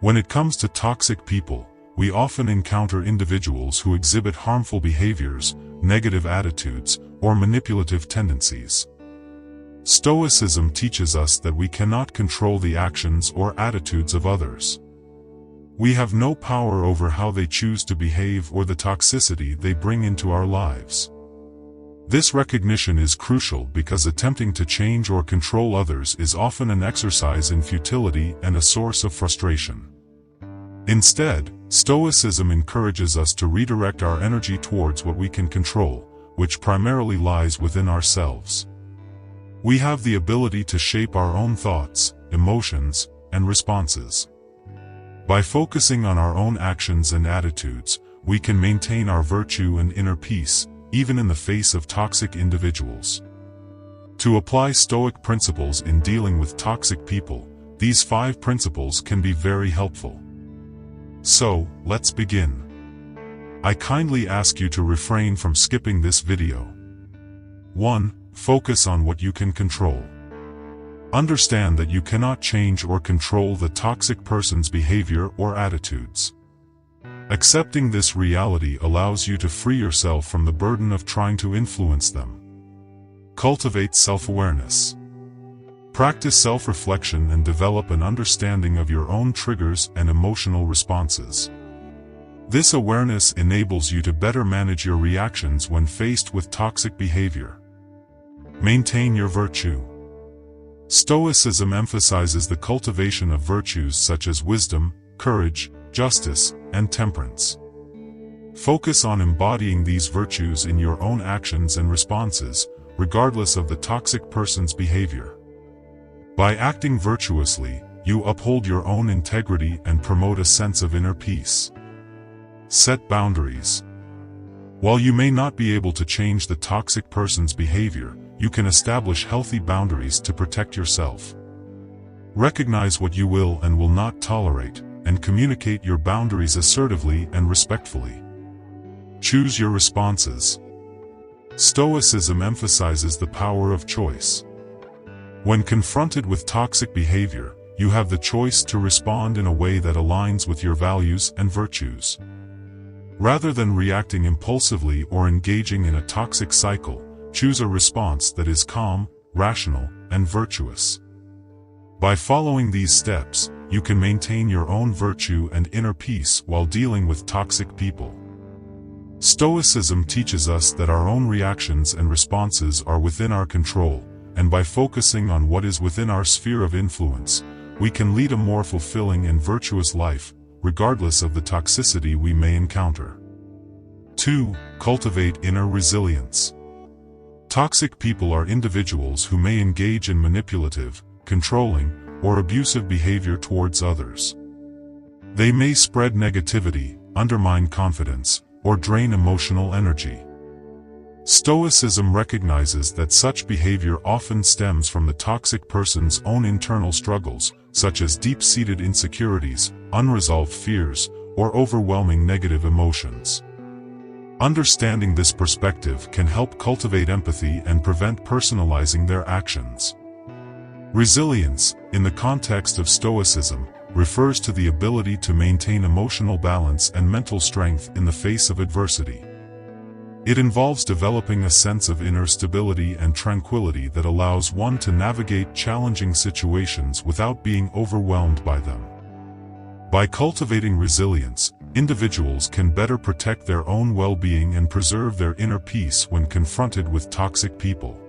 When it comes to toxic people, we often encounter individuals who exhibit harmful behaviors, negative attitudes, or manipulative tendencies. Stoicism teaches us that we cannot control the actions or attitudes of others. We have no power over how they choose to behave or the toxicity they bring into our lives. This recognition is crucial because attempting to change or control others is often an exercise in futility and a source of frustration. Instead, Stoicism encourages us to redirect our energy towards what we can control, which primarily lies within ourselves. We have the ability to shape our own thoughts, emotions, and responses. By focusing on our own actions and attitudes, we can maintain our virtue and inner peace, even in the face of toxic individuals. To apply Stoic principles in dealing with toxic people, these 5 principles can be very helpful. So, let's begin. I kindly ask you to refrain from skipping this video. 1. Focus on what you can control. Understand that you cannot change or control the toxic person's behavior or attitudes. Accepting this reality allows you to free yourself from the burden of trying to influence them. Cultivate self-awareness. Practice self-reflection and develop an understanding of your own triggers and emotional responses. This awareness enables you to better manage your reactions when faced with toxic behavior. Maintain your virtue. Stoicism emphasizes the cultivation of virtues such as wisdom, courage, justice, and temperance. Focus on embodying these virtues in your own actions and responses, regardless of the toxic person's behavior. By acting virtuously, you uphold your own integrity and promote a sense of inner peace. Set boundaries. While you may not be able to change the toxic person's behavior, you can establish healthy boundaries to protect yourself. Recognize what you will and will not tolerate, and communicate your boundaries assertively and respectfully. Choose your responses. Stoicism emphasizes the power of choice. When confronted with toxic behavior, you have the choice to respond in a way that aligns with your values and virtues. Rather than reacting impulsively or engaging in a toxic cycle, choose a response that is calm, rational, and virtuous. By following these steps, you can maintain your own virtue and inner peace while dealing with toxic people. Stoicism teaches us that our own reactions and responses are within our control, and by focusing on what is within our sphere of influence, we can lead a more fulfilling and virtuous life, regardless of the toxicity we may encounter. 2. Cultivate inner resilience. Toxic people are individuals who may engage in manipulative, controlling, or abusive behavior towards others. They may spread negativity, undermine confidence, or drain emotional energy. Stoicism recognizes that such behavior often stems from the toxic person's own internal struggles, such as deep-seated insecurities, unresolved fears, or overwhelming negative emotions. Understanding this perspective can help cultivate empathy and prevent personalizing their actions. Resilience, in the context of Stoicism, refers to the ability to maintain emotional balance and mental strength in the face of adversity. It involves developing a sense of inner stability and tranquility that allows one to navigate challenging situations without being overwhelmed by them. By cultivating resilience, individuals can better protect their own well-being and preserve their inner peace when confronted with toxic people.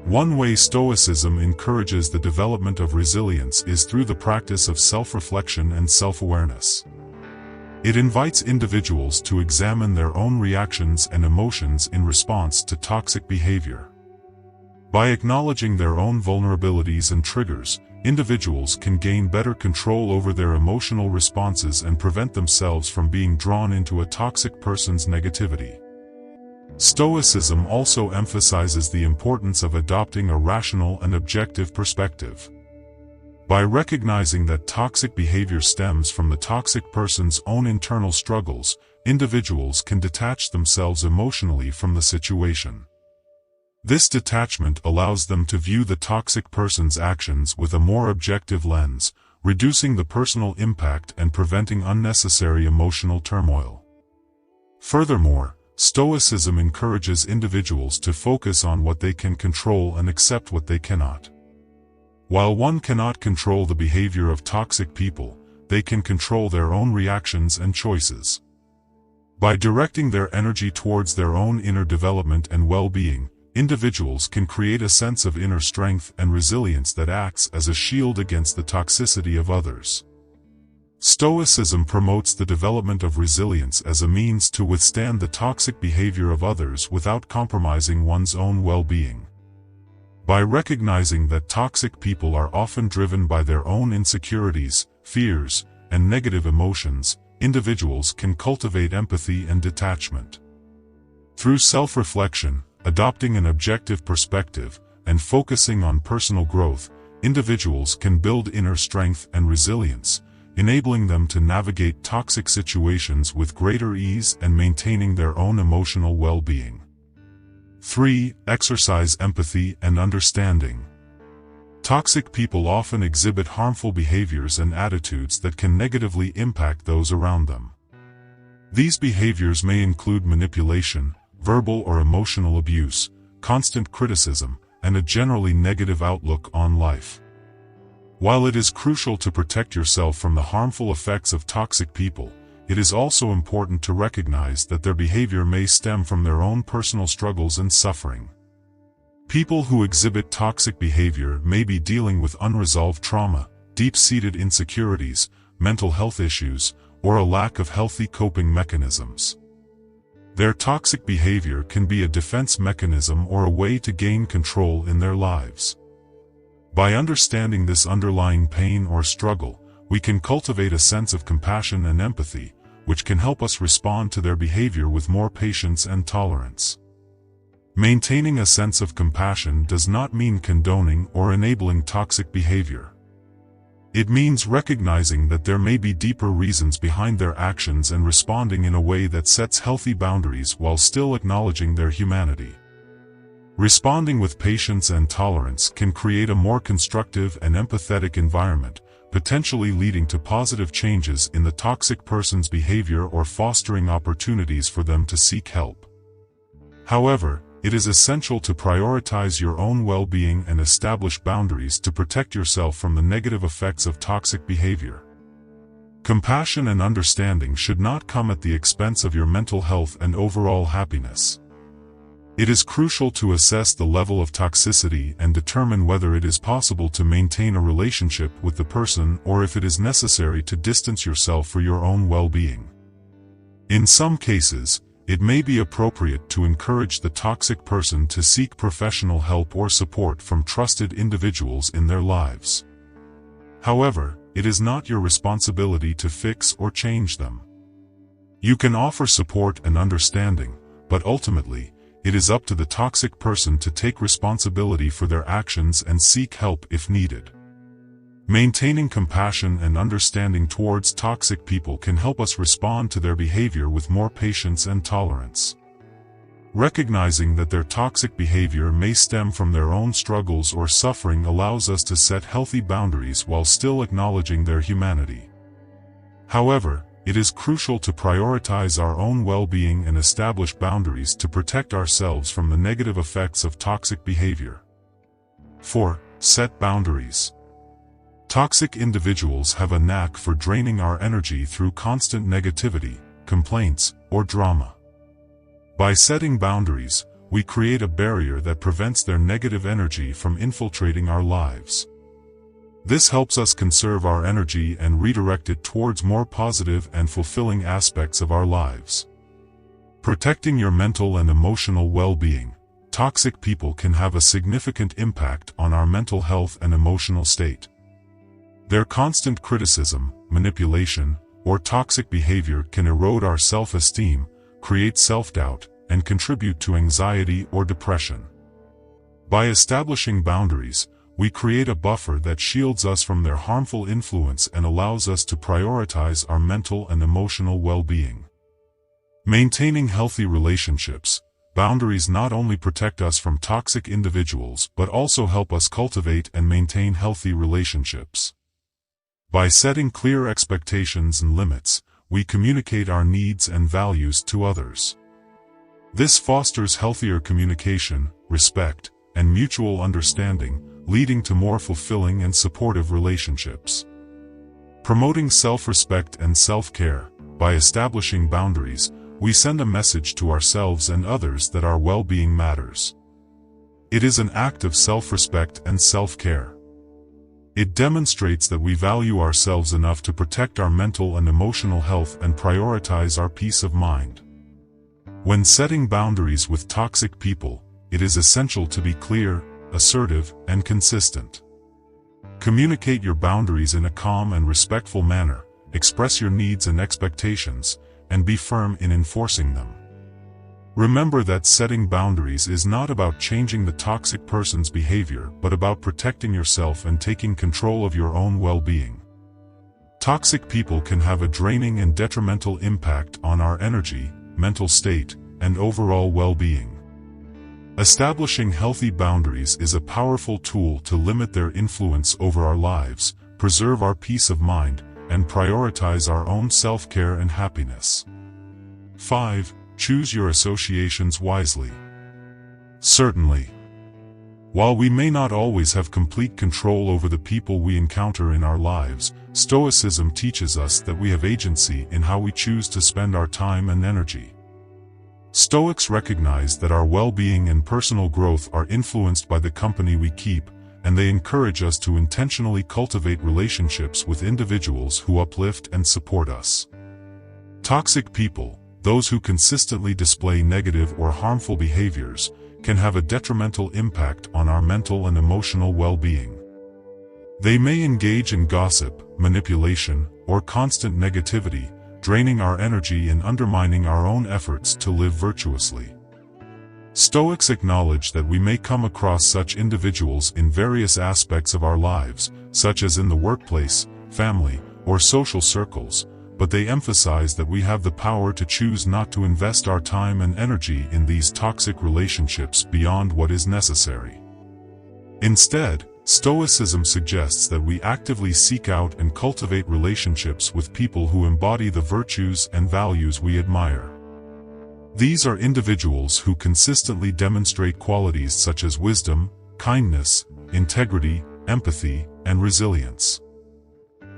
One way Stoicism encourages the development of resilience is through the practice of self-reflection and self-awareness. It invites individuals to examine their own reactions and emotions in response to toxic behavior. By acknowledging their own vulnerabilities and triggers, individuals can gain better control over their emotional responses and prevent themselves from being drawn into a toxic person's negativity. Stoicism also emphasizes the importance of adopting a rational and objective perspective. By recognizing that toxic behavior stems from the toxic person's own internal struggles, individuals can detach themselves emotionally from the situation. This detachment allows them to view the toxic person's actions with a more objective lens, reducing the personal impact and preventing unnecessary emotional turmoil. Furthermore, Stoicism encourages individuals to focus on what they can control and accept what they cannot. While one cannot control the behavior of toxic people, they can control their own reactions and choices. By directing their energy towards their own inner development and well-being, individuals can create a sense of inner strength and resilience that acts as a shield against the toxicity of others. Stoicism promotes the development of resilience as a means to withstand the toxic behavior of others without compromising one's own well-being. By recognizing that toxic people are often driven by their own insecurities, fears, and negative emotions, individuals can cultivate empathy and detachment. Through self-reflection, adopting an objective perspective, and focusing on personal growth, individuals can build inner strength and resilience, enabling them to navigate toxic situations with greater ease and maintaining their own emotional well-being. 3. Exercise empathy and understanding. Toxic people often exhibit harmful behaviors and attitudes that can negatively impact those around them. These behaviors may include manipulation, verbal or emotional abuse, constant criticism, and a generally negative outlook on life. While it is crucial to protect yourself from the harmful effects of toxic people, it is also important to recognize that their behavior may stem from their own personal struggles and suffering. People who exhibit toxic behavior may be dealing with unresolved trauma, deep-seated insecurities, mental health issues, or a lack of healthy coping mechanisms. Their toxic behavior can be a defense mechanism or a way to gain control in their lives. By understanding this underlying pain or struggle, we can cultivate a sense of compassion and empathy, which can help us respond to their behavior with more patience and tolerance. Maintaining a sense of compassion does not mean condoning or enabling toxic behavior. It means recognizing that there may be deeper reasons behind their actions and responding in a way that sets healthy boundaries while still acknowledging their humanity. Responding with patience and tolerance can create a more constructive and empathetic environment, potentially leading to positive changes in the toxic person's behavior or fostering opportunities for them to seek help. However, it is essential to prioritize your own well-being and establish boundaries to protect yourself from the negative effects of toxic behavior. Compassion and understanding should not come at the expense of your mental health and overall happiness. It is crucial to assess the level of toxicity and determine whether it is possible to maintain a relationship with the person or if it is necessary to distance yourself for your own well-being. In some cases, it may be appropriate to encourage the toxic person to seek professional help or support from trusted individuals in their lives. However, it is not your responsibility to fix or change them. You can offer support and understanding, but ultimately, it is up to the toxic person to take responsibility for their actions and seek help if needed. Maintaining compassion and understanding towards toxic people can help us respond to their behavior with more patience and tolerance. Recognizing that their toxic behavior may stem from their own struggles or suffering allows us to set healthy boundaries while still acknowledging their humanity. However, it is crucial to prioritize our own well-being and establish boundaries to protect ourselves from the negative effects of toxic behavior. 4. Set boundaries. Toxic individuals have a knack for draining our energy through constant negativity, complaints, or drama. By setting boundaries, we create a barrier that prevents their negative energy from infiltrating our lives. This helps us conserve our energy and redirect it towards more positive and fulfilling aspects of our lives. Protecting your mental and emotional well-being. Toxic people can have a significant impact on our mental health and emotional state. Their constant criticism, manipulation, or toxic behavior can erode our self-esteem, create self-doubt, and contribute to anxiety or depression. By establishing boundaries, we create a buffer that shields us from their harmful influence and allows us to prioritize our mental and emotional well-being. Maintaining healthy relationships. Boundaries not only protect us from toxic individuals but also help us cultivate and maintain healthy relationships. By setting clear expectations and limits, we communicate our needs and values to others. This fosters healthier communication, respect, and mutual understanding, leading to more fulfilling and supportive relationships. Promoting self-respect and self-care. By establishing boundaries, we send a message to ourselves and others that our well-being matters. It is an act of self-respect and self-care. It demonstrates that we value ourselves enough to protect our mental and emotional health and prioritize our peace of mind. When setting boundaries with toxic people, it is essential to be clear, assertive, and consistent. Communicate your boundaries in a calm and respectful manner, express your needs and expectations, and be firm in enforcing them. Remember that setting boundaries is not about changing the toxic person's behavior but about protecting yourself and taking control of your own well-being. Toxic people can have a draining and detrimental impact on our energy, mental state, and overall well-being. Establishing healthy boundaries is a powerful tool to limit their influence over our lives, preserve our peace of mind, and prioritize our own self-care and happiness. 5. Choose your associations wisely. Certainly. While we may not always have complete control over the people we encounter in our lives, Stoicism teaches us that we have agency in how we choose to spend our time and energy. Stoics recognize that our well-being and personal growth are influenced by the company we keep, and they encourage us to intentionally cultivate relationships with individuals who uplift and support us. Toxic people, those who consistently display negative or harmful behaviors, can have a detrimental impact on our mental and emotional well-being. They may engage in gossip, manipulation, or constant negativity, draining our energy and undermining our own efforts to live virtuously. Stoics acknowledge that we may come across such individuals in various aspects of our lives, such as in the workplace, family, or social circles, but they emphasize that we have the power to choose not to invest our time and energy in these toxic relationships beyond what is necessary. Instead, Stoicism suggests that we actively seek out and cultivate relationships with people who embody the virtues and values we admire. These are individuals who consistently demonstrate qualities such as wisdom, kindness, integrity, empathy, and resilience.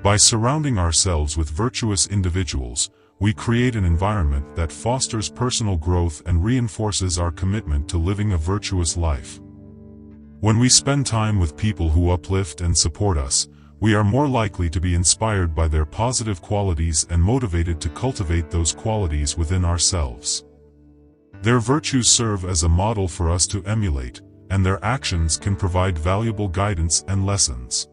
By surrounding ourselves with virtuous individuals, we create an environment that fosters personal growth and reinforces our commitment to living a virtuous life. When we spend time with people who uplift and support us, we are more likely to be inspired by their positive qualities and motivated to cultivate those qualities within ourselves. Their virtues serve as a model for us to emulate, and their actions can provide valuable guidance and lessons.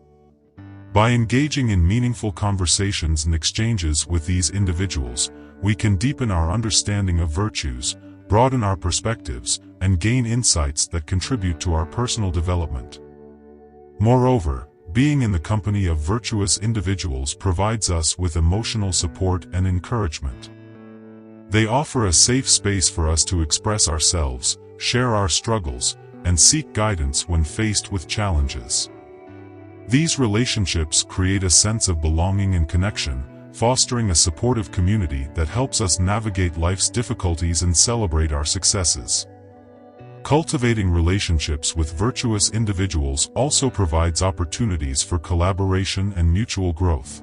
By engaging in meaningful conversations and exchanges with these individuals, we can deepen our understanding of virtues, broaden our perspectives, and gain insights that contribute to our personal development. Moreover, being in the company of virtuous individuals provides us with emotional support and encouragement. They offer a safe space for us to express ourselves, share our struggles, and seek guidance when faced with challenges. These relationships create a sense of belonging and connection, fostering a supportive community that helps us navigate life's difficulties and celebrate our successes. Cultivating relationships with virtuous individuals also provides opportunities for collaboration and mutual growth.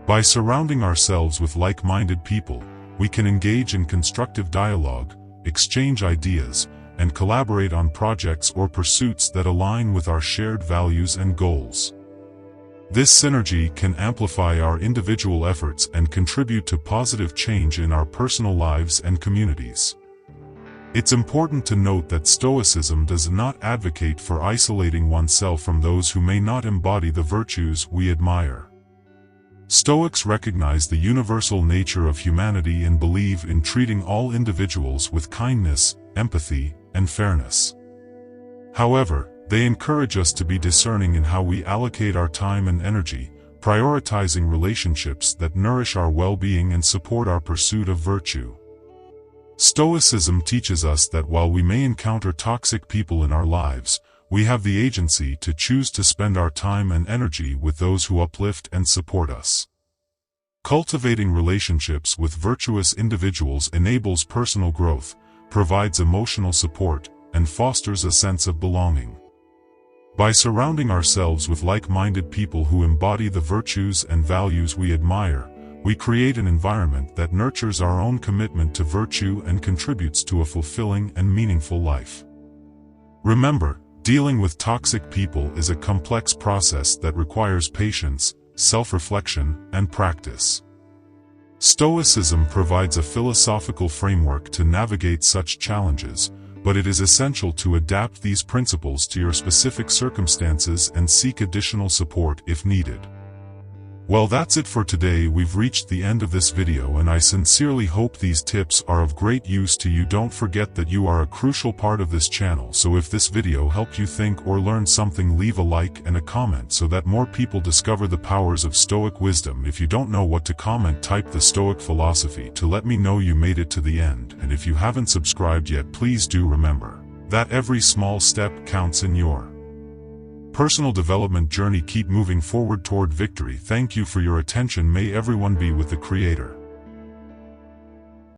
By surrounding ourselves with like-minded people, we can engage in constructive dialogue, exchange ideas, and collaborate on projects or pursuits that align with our shared values and goals. This synergy can amplify our individual efforts and contribute to positive change in our personal lives and communities. It's important to note that Stoicism does not advocate for isolating oneself from those who may not embody the virtues we admire. Stoics recognize the universal nature of humanity and believe in treating all individuals with kindness, empathy, and fairness. However, they encourage us to be discerning in how we allocate our time and energy, prioritizing relationships that nourish our well-being and support our pursuit of virtue. Stoicism teaches us that while we may encounter toxic people in our lives, we have the agency to choose to spend our time and energy with those who uplift and support us. Cultivating relationships with virtuous individuals enables personal growth, provides emotional support, and fosters a sense of belonging. By surrounding ourselves with like-minded people who embody the virtues and values we admire, we create an environment that nurtures our own commitment to virtue and contributes to a fulfilling and meaningful life. Remember, dealing with toxic people is a complex process that requires patience, self-reflection, and practice. Stoicism provides a philosophical framework to navigate such challenges, but it is essential to adapt these principles to your specific circumstances and seek additional support if needed. Well, that's it for today. We've reached the end of this video, and I sincerely hope these tips are of great use to you. Don't forget that you are a crucial part of this channel, so if this video helped you think or learn something, leave a like and a comment so that more people discover the powers of Stoic wisdom. If you don't know what to comment, type the Stoic philosophy to let me know you made it to the end, and if you haven't subscribed yet, please do remember that every small step counts in your personal development journey. Keep moving forward toward victory. Thank you for your attention. May everyone be with the Creator.